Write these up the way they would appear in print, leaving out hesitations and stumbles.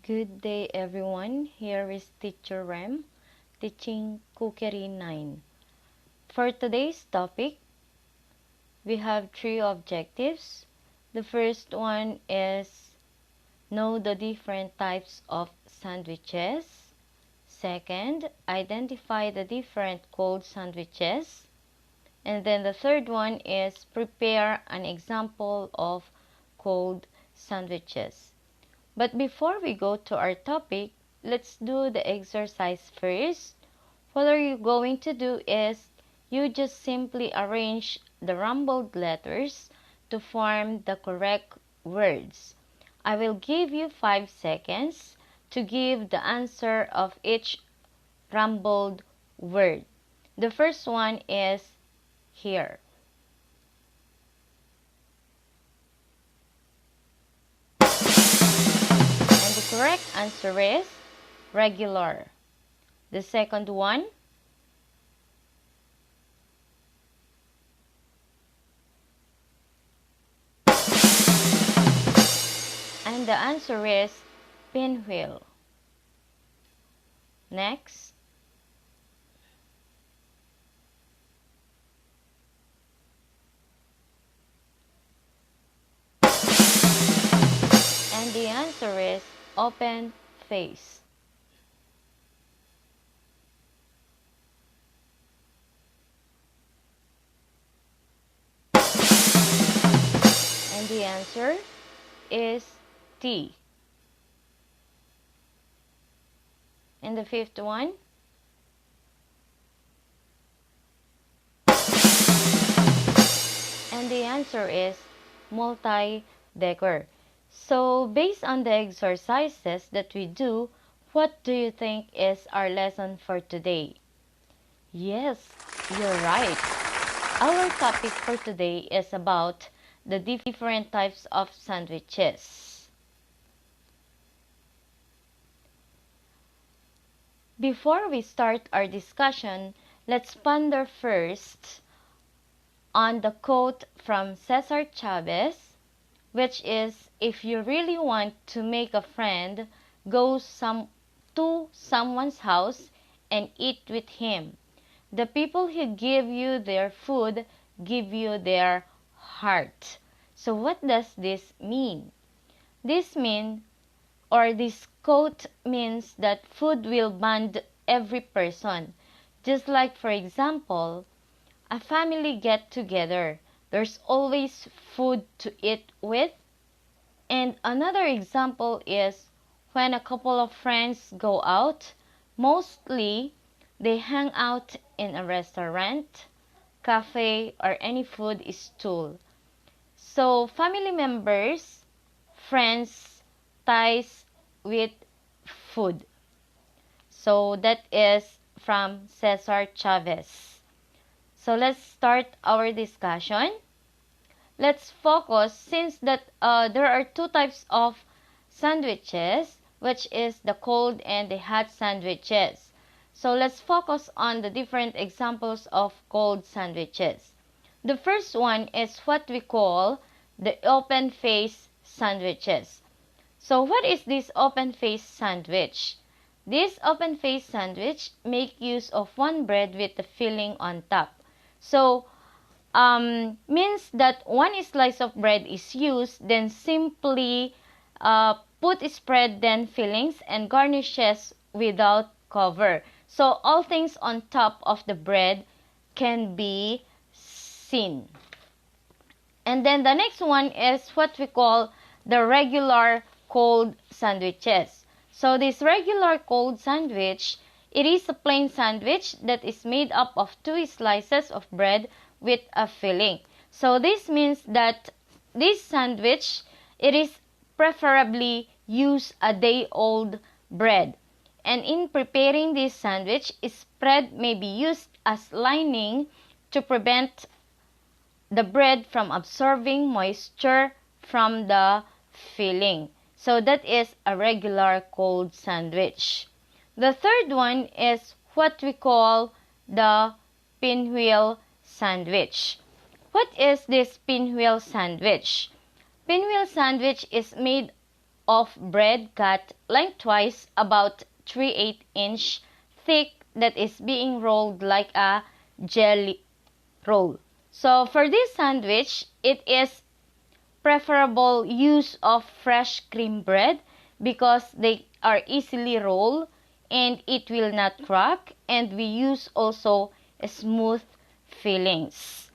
Good day everyone, here is Teacher Rem, teaching Cookery 9. For today's topic, we have 3 objectives. The first one is know the different types of sandwiches. Second, identify the different cold sandwiches. And then the third one is prepare an example of cold sandwiches. But before we go to our topic, let's do the exercise first. What are you going to do is you just simply arrange the rumbled letters to form the correct words. I will give you 5 seconds to give the answer of each rumbled word. The first one is here. And the correct answer is regular. The second one, and the answer is pinwheel. Next, and the answer is open face. And the answer is T. And the fifth one, and the answer is multi-decker. So based on the exercises that we do, what do you think is our lesson for today? Yes, you're right. Our topic for today is about the different types of sandwiches. Before we start our discussion, let's ponder first on the quote from Cesar Chavez, which is, if you really want to make a friend, go to someone's house and eat with him. The people who give you their food give you their heart. So what does this mean? This quote means that food will bond every person. Just like, for example, a family get together. There's always food to eat with. And another example is when a couple of friends go out, mostly they hang out in a restaurant, cafe, or any food stall. So family members, friends, ties with food. So that is from Cesar Chavez. So let's start our discussion. Let's focus, since that there are 2 types of sandwiches, which is the cold and the hot sandwiches. So let's focus on the different examples of cold sandwiches. The first one is what we call the open face sandwiches. So what is this open face sandwich? This open face sandwich make use of one bread with the filling on top. So means that one slice of bread is used, then simply put spread, then fillings and garnishes without cover. So all things on top of the bread can be seen. And then the next one is what we call the regular cold sandwiches. So this regular cold sandwich, it is a plain sandwich that is made up of 2 slices of bread with a filling. So this means that this sandwich, it is preferably use a day-old bread. And in preparing this sandwich, spread may be used as lining to prevent the bread from absorbing moisture from the filling. So that is a regular cold sandwich. The third one is what we call the pinwheel sandwich. What is this pinwheel sandwich? Pinwheel sandwich is made of bread cut lengthwise about 3/8 inch thick that is being rolled like a jelly roll. So for this sandwich, it is preferable use of fresh cream bread because they are easily rolled and it will not crack, and we use also smooth fillings.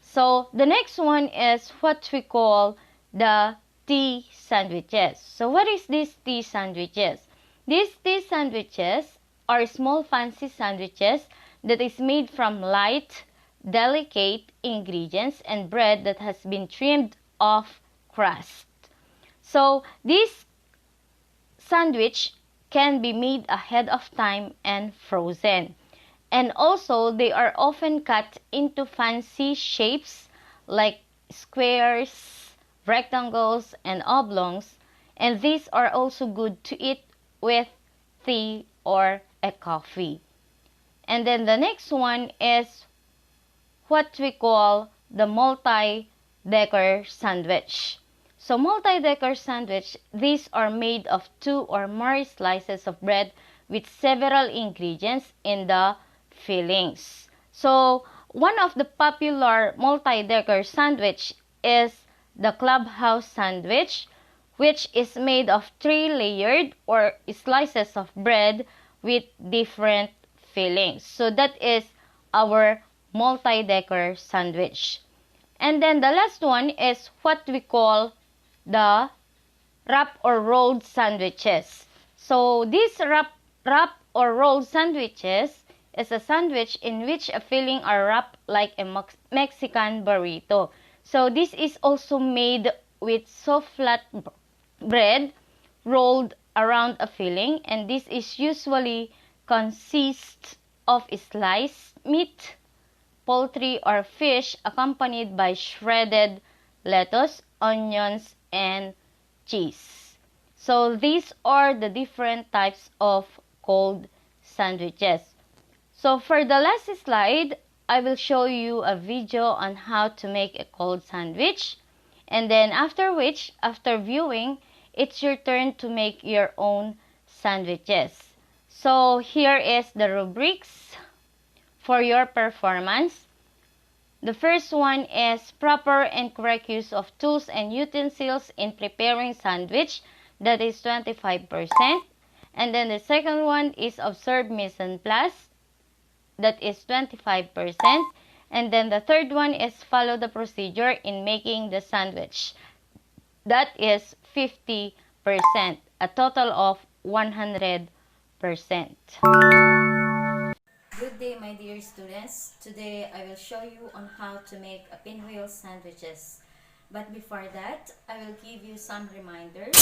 So the next one is what we call the tea sandwiches. So what is these tea sandwiches? These tea sandwiches are small fancy sandwiches that is made from light, delicate ingredients and bread that has been trimmed off crust. So this sandwich can be made ahead of time and frozen. And also, they are often cut into fancy shapes like squares, rectangles, and oblongs. And these are also good to eat with tea or a coffee. And then the next one is what we call the multi-decker sandwich. So multi-decker sandwich, these are made of 2 or more slices of bread with several ingredients in the fillings. So one of the popular multi-decker sandwich is the clubhouse sandwich, which is made of 3 layered or slices of bread with different fillings. So that is our multi-decker sandwich. And then the last one is what we call the wrap or rolled sandwiches. So this wrap or rolled sandwiches is a sandwich in which a filling are wrapped like a Mexican burrito. So this is also made with soft flat bread rolled around a filling, and this is usually consists of sliced meat, poultry or fish accompanied by shredded lettuce, onions, and cheese. So these are the different types of cold sandwiches. So for the last slide, I will show you a video on how to make a cold sandwich. And then after which, after viewing, it's your turn to make your own sandwiches. So here is the rubrics for your performance. The first one is proper and correct use of tools and utensils in preparing sandwich, that is 25%. And then the second one is observe mise en place, that is 25%. And then the third one is follow the procedure in making the sandwich, that is 50%, a total of 100%. Good day, my dear students. Today I will show you on how to make a pinwheel sandwiches. But before that, I will give you some reminders,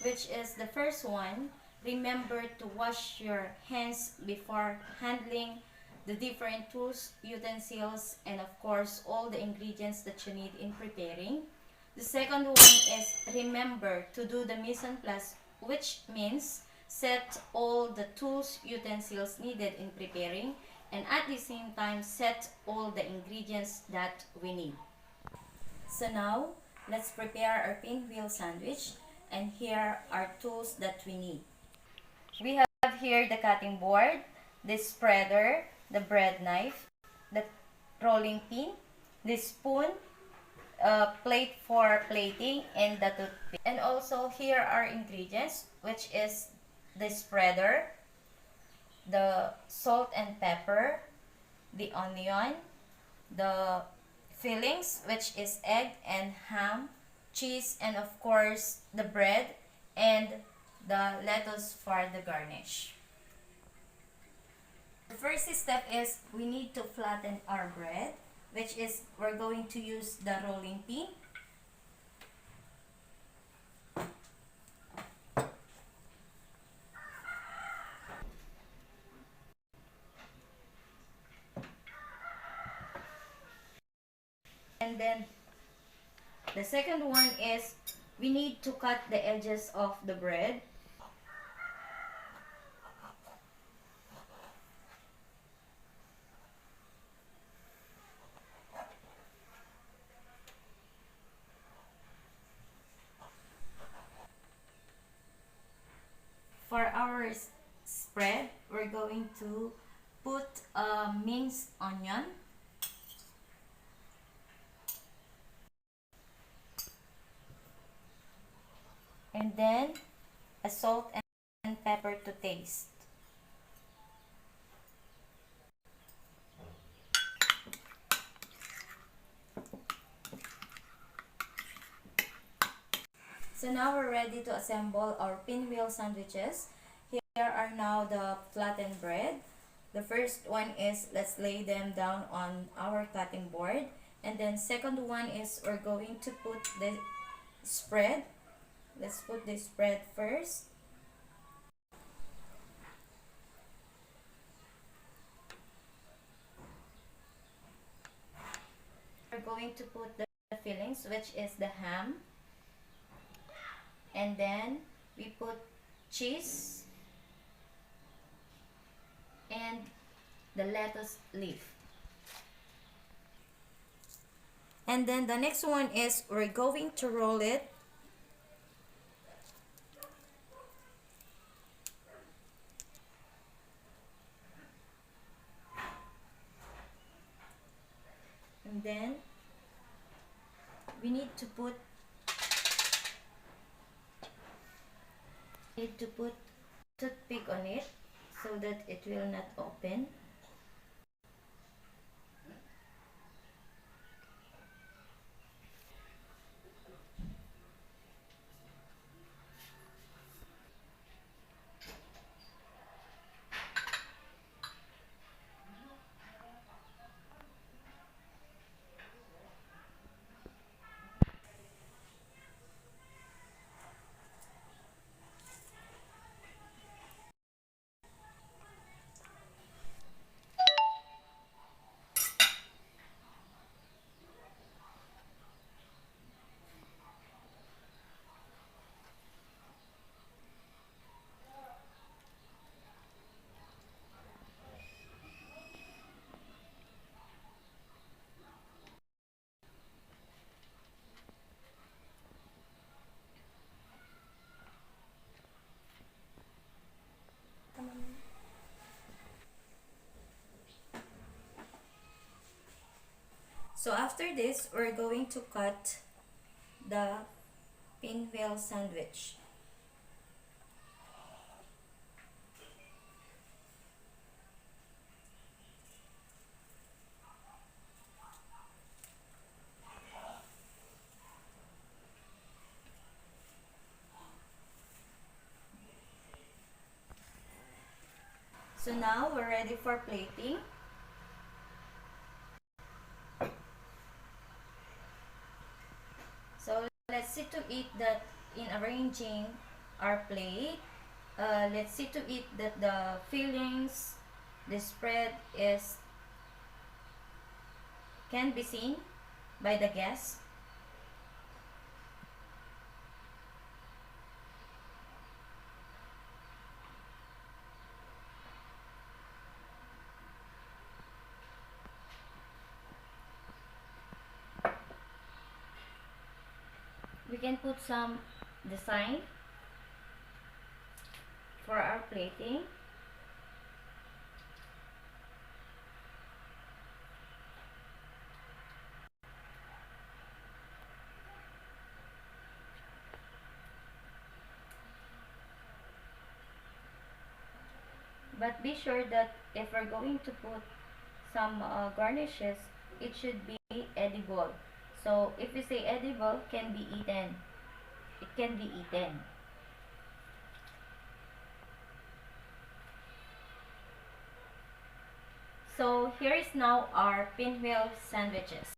which is the first one, remember to wash your hands before handling the different tools, utensils, and of course all the ingredients that you need in preparing. The second one is remember to do the mise en place, which means set all the tools, utensils needed in preparing, and at the same time set all the ingredients that we need. So now, let's prepare our pinwheel sandwich, and here are tools that we need. We have here the cutting board, the spreader, the bread knife, the rolling pin, the spoon, plate for plating, and the toothpick. And also here are ingredients, which is the spreader, the salt and pepper, the onion, the fillings, which is egg and ham, cheese, and of course the bread and the lettuce for the garnish. The first step is we need to flatten our bread, which is we're going to use the rolling pin. And then the second one is we need to cut the edges of the bread. For our spread, we're going to put a minced onion, and then a salt and pepper to taste. So now we're ready to assemble our pinwheel sandwiches. Here are now the flattened bread. The first one is, let's lay them down on our cutting board. And then second one is, we're going to put the spread. Let's put the spread first. We're going to put the fillings, which is the ham. And then we put cheese and the lettuce leaf. And then the next one is, we're going to roll it. And then we need to put toothpick on it so that it will not open. So after this, we're going to cut the pinwheel sandwich. So now we're ready for plating. So let's see to it that in arranging our plate, let's see to it that the fillings, the spread can be seen by the guests. We can put some design for our plating. But be sure that if we're going to put some garnishes, it should be edible. So if we say edible, can be eaten. It can be eaten. So here is now our pinwheel sandwiches.